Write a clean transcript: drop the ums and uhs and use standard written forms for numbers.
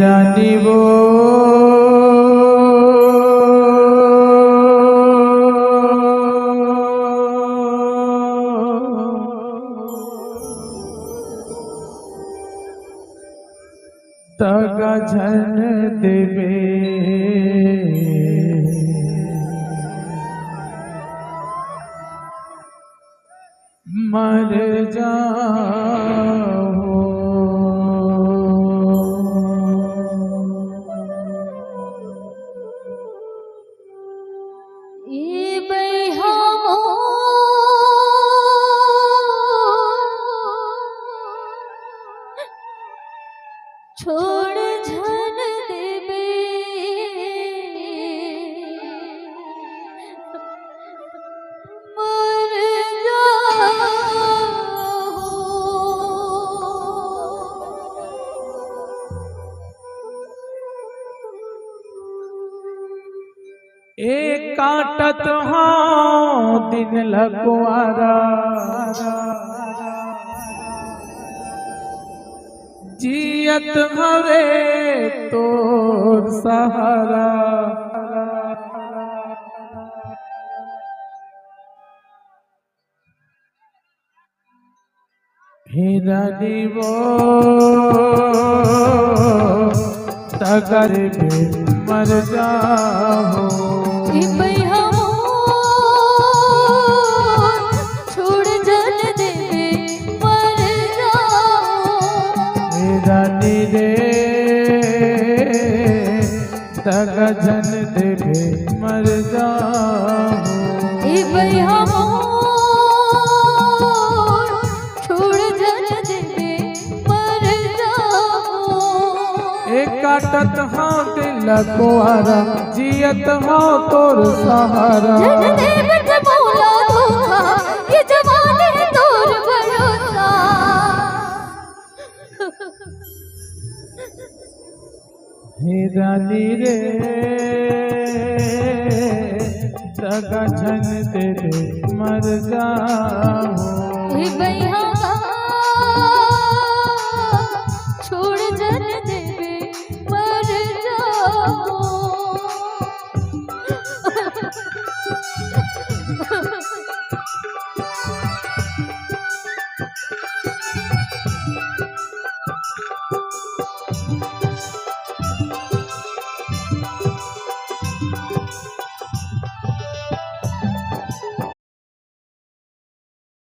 रानी वो दगा झन देवे मर जाओ। ये बैहामो छोड़ झन देवे मर जाओ। एक काटत हाँ दिन लकुआरा जियत हवे तोर सहारा। हे रानी वो तगर में मर जाओ। छोड़ जल देवे मर जाओ। रानी रे दगा जन देवे मर जाओ। छोड़ जल देवे मर जाओ। एक काटत हाँ दिल कुआरा जियत हाँ तोर सहारा। जन देव जमौला धोखा ये जमाने तोर भरोसा। हे रानी रे दगा झन दे मर जाओ।